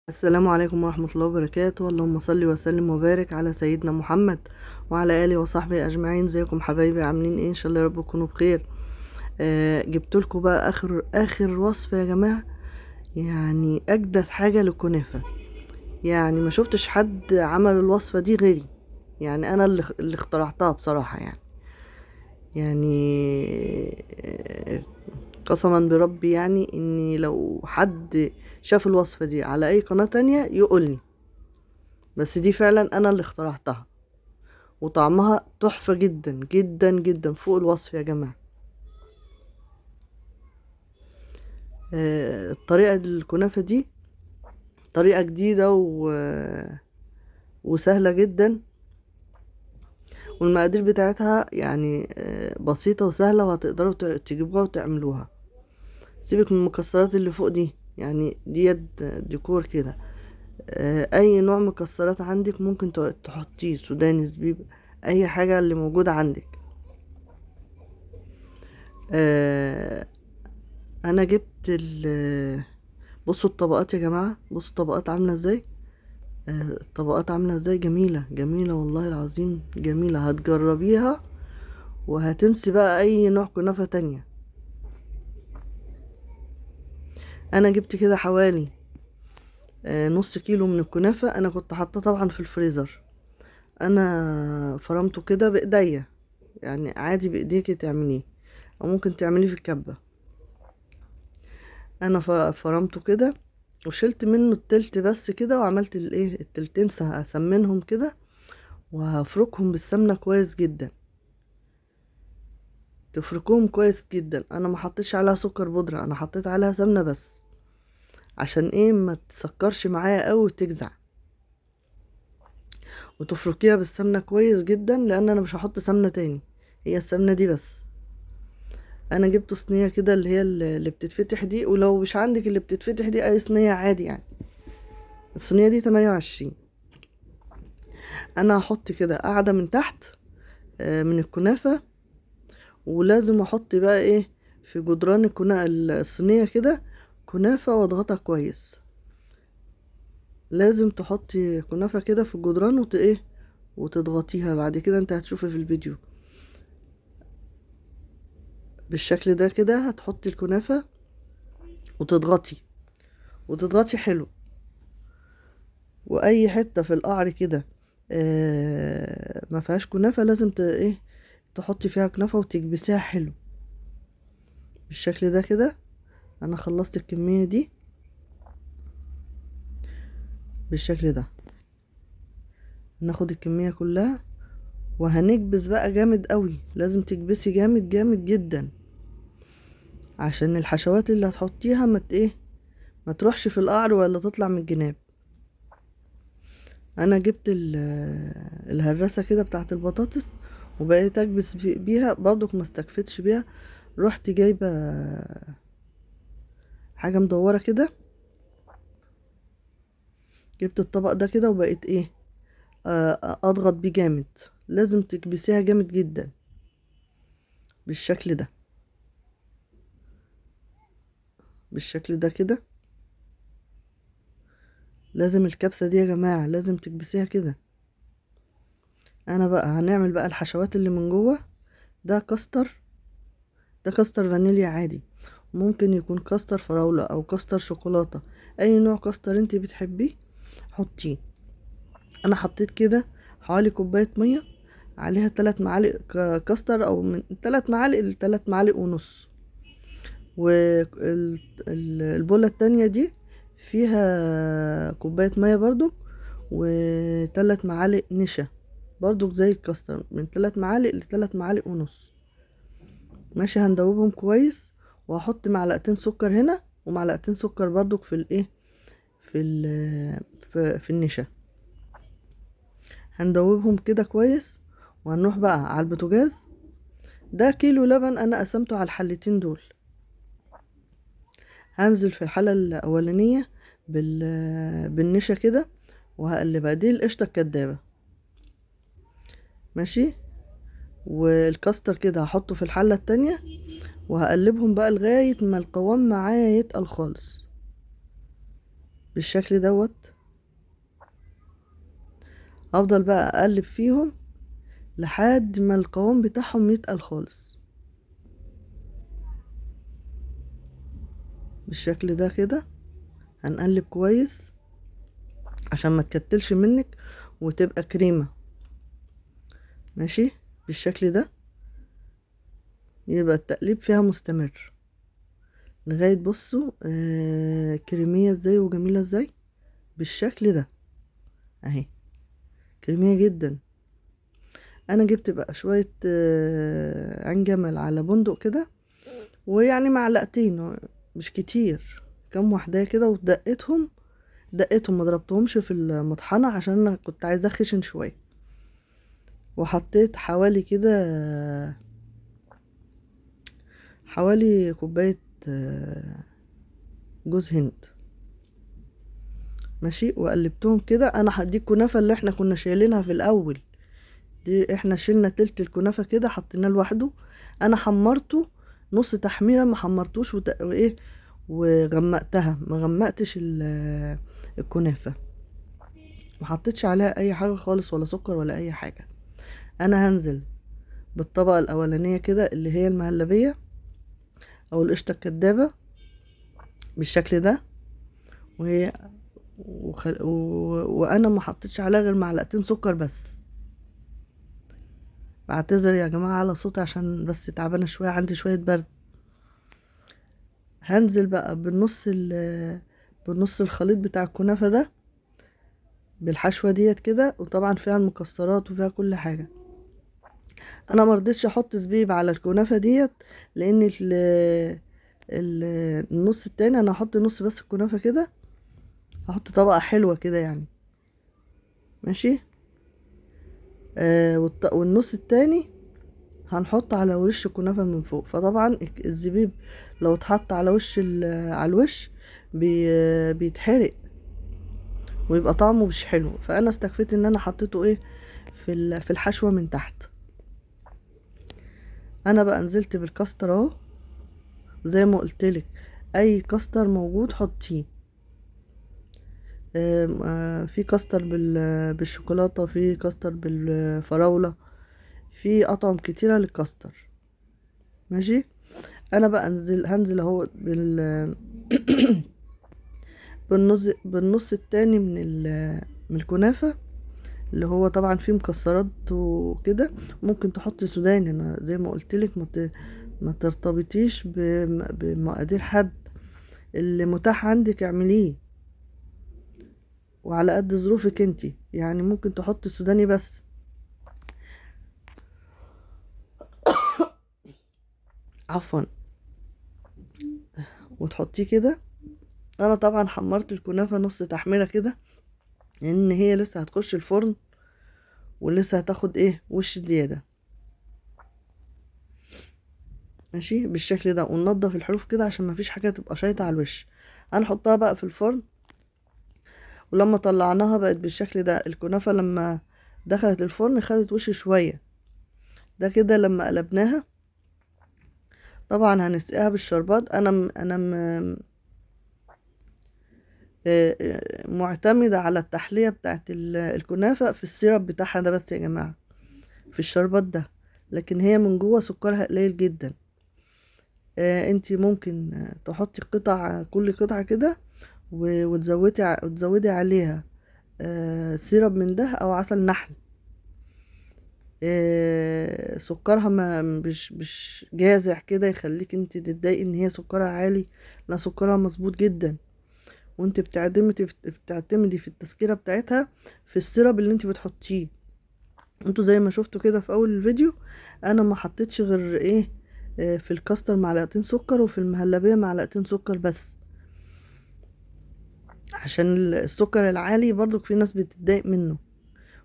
السلام عليكم ورحمة الله وبركاته. اللهم صل وسلم وبارك على سيدنا محمد وعلى آله وصحبه أجمعين. ازيكم حبايبي؟ عاملين ايه؟ ان شاء الله يا رب تكونوا بخير. جبت لكم بقى اخر وصفة يا جماعة. يعني اجدد حاجة للكنافة. يعني ما شفتش حد عمل الوصفة دي غيري. يعني انا اللي اخترعتها بصراحة يعني قسما بربي، يعني اني لو حد شاف الوصفة دي على اي قناة تانية يقولني. بس دي فعلا انا اللي اخترعتها، وطعمها تحفة جدا جدا جدا فوق الوصف يا جماعة. الطريقة الكنافة دي طريقة جديدة وسهلة جدا. والمقادير بتاعتها يعني بسيطة وسهلة، وهتقدروا تجيبوها وتعملوها. سيبك من المكسرات اللي فوق دي، يعني ديت ديكور كده. اي نوع مكسرات عندك ممكن تحطيه، سوداني، زبيب، اي حاجة اللي موجودة عندك. آه، انا جبت بصوا الطبقات يا جماعة، بصوا الطبقات عاملة ازاي. الطبقات عاملة ازاي، جميلة جميلة والله العظيم، جميلة. هتجربيها وهتنسي بقى اي نوع كنافة تانية. انا جبت كده حوالي نص كيلو من الكنافة. انا كنت حاطاه طبعا في الفريزر. انا فرمته كده بايديا، يعني عادي بايديكي تعمليه، او ممكن تعمليه في الكبة. انا فرمته كده وشلت منه التلت بس كده، وعملت الايه التلتين اسمنهم كده، وهفركهم بالسمنة كويس جدا. تفركوهم كويس جدا. انا ما حطيتش عليها سكر بودرة، انا حطيت عليها سمنة بس. عشان ايه؟ ما تسكرش معايا قوي وتجزع. وتفركيها بالسمنة كويس جدا، لان انا مش هحط سمنة تاني، هي السمنة دي بس. انا جبت صينية كده اللي هي اللي بتتفتح دي، ولو مش عندك اللي بتتفتح دي اي صينية عادي يعني. الصينية دي 28. انا هحط كده قاعدة من تحت من الكنافة. ولازم احط بقى ايه في جدران الصينية كده كنافة، واضغطها كويس. لازم تحطي كنافة كده في الجدران وتضغطيها. بعد كده انت هتشوفي في الفيديو بالشكل ده كده. هتحطي الكنافة وتضغطي حلو. واي حتة في القعر كده ما فيهاش كنافة، لازم تحطي فيها كنافة وتكبسيها حلو بالشكل ده كده. انا خلصت الكمية دي بالشكل ده. ناخد الكمية كلها وهنكبس بقى جامد قوي. لازم تكبسي جامد جامد جدا، عشان الحشوات اللي هتحطيها ما تروحش في القعر ولا تطلع من الجناب. انا جبت الهراسة كده بتاعت البطاطس، وبقيت اكبس بيها برضك، ما استكفتش بيها. رحت جايبة حاجة مدورة كده، جبت الطبق ده كده وبقيت اضغط بيه جامد. لازم تكبسيها جامد جدا بالشكل ده. بالشكل ده كده. لازم الكبسة دي يا جماعة لازم تكبسيها كده. انا بقى هنعمل بقى الحشوات اللي من جوه. ده كاستر، ده كاستر فانيليا عادي، ممكن يكون كاستر فراولة او كاستر شوكولاتة. اي نوع كاستر انت بتحبيه حطيه. انا حطيت كده حوالي كوباية مية، عليها 3 معالق كاستر، او من 3 معالق ل3 معالق ونص. والبولة التانية دي فيها كوباية مية برضو، و3 معالق نشا برضو زي الكاستر، من 3 معالق ل3 معالق ونص. ماشي، هندوبهم كويس. وهحط معلقتين سكر هنا، ومعلقتين سكر برضو في في ال في النشا. هندوبهم كده كويس. وهنروح بقى على البوتاجاز. ده كيلو لبن انا قسمته على الحلتين دول. هنزل في الحلة الاولانية بالنشا كده، وهقلبها. دي القشطة الكدابة. ماشي. والكاستر كده هحطه في الحلة التانية، وهقلبهم بقى لغاية ما القوام معايا يتقل خالص. بالشكل دوت. افضل بقى اقلب فيهم لحد ما القوام بتاعهم يتقل خالص بالشكل ده كده. هنقلب كويس عشان ما تكتلش منك وتبقى كريمة. ماشي بالشكل ده، يبقى التقليب فيها مستمر لغاية بصوا كريمية ازاي وجميلة ازاي بالشكل ده اهي، كريمية جدا. انا جبت بقى شوية عين جمل على بندق كده، ويعني معلقتين مش كتير، كام واحدة كده، ودقيتهم ما ضربتهمش في المطحنة عشان انا كنت عايزاه خشن شوية. وحطيت حوالي كده حوالي كوباية جوز هند. ماشي، وقلبتهم كده. انا دي الكنافة اللي احنا كنا شايلينها في الاول، دي احنا شلنا تلت الكنافة كده حطيناه لوحده. انا حمرته نص تحميرة، ما حمرتوش وايه، وغمقتها، ما غمقتش الكنافة، ما حطيتش عليها اي حاجة خالص، ولا سكر ولا اي حاجة. انا هنزل بالطبقة الاولانية كده اللي هي المهلبية او القشطة الكدابة بالشكل ده، وهي وانا ما حطيتش عليها غير معلقتين سكر بس. بعتذر يا جماعة على صوتي عشان بس تعبانة شوية، عندي شوية برد. هنزل بقى بالنص الخليط بتاع الكنافة ده، بالحشوة ديت كده، وطبعا فيها المكسرات وفيها كل حاجة. انا مرضتش احط زبيب على الكنافة ديت، لان النص التاني انا هحط نص بس الكنافة كده، هحط طبقة حلوة كده يعني. ماشي. والنص التاني هنحط على وش الكنافة من فوق. فطبعا الزبيب لو اتحط على وش على الوش بيتحرق ويبقى طعمه مش حلو. فانا استكفيت ان انا حطيته ايه في الحشوة من تحت. انا بقى نزلت بالكاستر اهو، زي ما قلتلك اي كاستر موجود حطيه. في كاستر بالشوكولاتة، في كاستر بالفراولة، في اطعم كتيرة للكاستر. ماشي. انا بقى هنزل اهو بالنص التاني من الكنافة، اللي هو طبعا فيه مكسرات وكده. ممكن تحطي سوداني، انا زي ما قلتلك ما ترتبطيش بمقادير حد، اللي متاح عندك اعمليه وعلى قد ظروفك انتي. يعني ممكن تحطي سوداني بس، عفوا، وتحطيه كده. انا طبعا حمرت الكنافة نص تحميرة كده، لان هي لسه هتخش الفرن ولسه هتاخد ايه وش زيادة. ماشي بالشكل ده، وننضف الحروف كده عشان ما فيش حاجة تبقى شايطة على الوش. هنحطها بقى في الفرن. ولما طلعناها بقت بالشكل ده. الكنافة لما دخلت الفرن خدت وش شوية، ده كده لما قلبناها. طبعا هنسقيها بالشربات. معتمدة على التحلية بتاعت الكنافة في السيرب بتاعها ده بس يا جماعة، في الشربات ده. لكن هي من جوه سكرها قليل جدا. انتي ممكن تحطي كل قطعة كده، وتزودي عليها سيرب من ده او عسل نحل. سكرها ما مش جازع كده يخليك انت تتضايقي ان هي سكرها عالي. لا، سكرها مظبوط جدا. وانت بتعتمدي في التسكيرة بتاعتها في السيرب اللي انت بتحطيه. انتوا زي ما شفتوا كده في اول الفيديو، انا ما حطيتش غير ايه في الكاستر معلقتين سكر، وفي المهلبية معلقتين سكر بس، عشان السكر العالي برضو في ناس بتتضايق منه.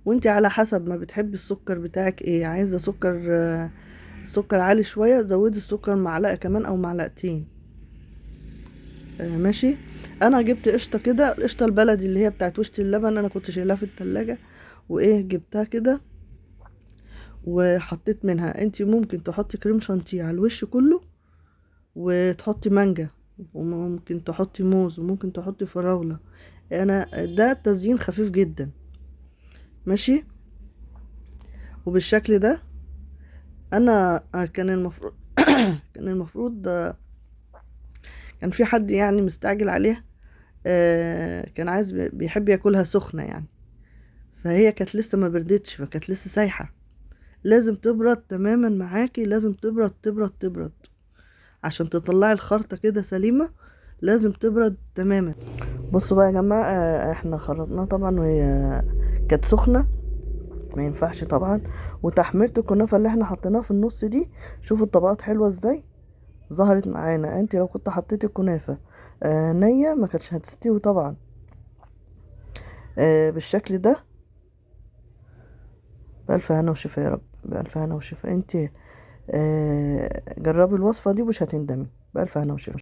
وانتي على حسب ما بتحبي السكر بتاعك ايه. عايزة سكر عالي شوية، زودي السكر معلقة كمان او معلقتين. ماشي. انا جبت قشطة كده، القشطة البلدي اللي هي بتاعت وش اللبن، انا كنت شايلها في التلاجة وايه جبتها كده وحطيت منها. انتي ممكن تحطي كريم شانتيه على الوش كله، وتحطي مانجا وممكن تحطي موز وممكن تحطي فراولة. انا ده تزيين خفيف جدا. ماشي. وبالشكل ده انا كان المفروض كان المفروض كان في حد يعني مستعجل عليها. كان عايز بيحب ياكلها سخنة يعني. فهي كانت لسه ما بردتش، فكانت لسه سايحة. لازم تبرد تماما معاكي، لازم تبرد تبرد تبرد عشان تطلعي الخرطة كده سليمة. لازم تبرد تماما. بصوا بقى يا جماعة، احنا خرطناها طبعا وهي كانت سخنة، ما ينفعش طبعا. وتحميرة الكنافة اللي احنا حطيناها في النص دي، شوفوا الطبقات حلوة ازاي ظهرت معانا. انت لو كنت حطيتي الكنافة نية ما كانتش هتستوي طبعا بالشكل ده. بألف هنا وشفا يا رب، بألف هنا وشفا. انت جربي الوصفة دي ومش هتندمي. بألف هنا وشفا.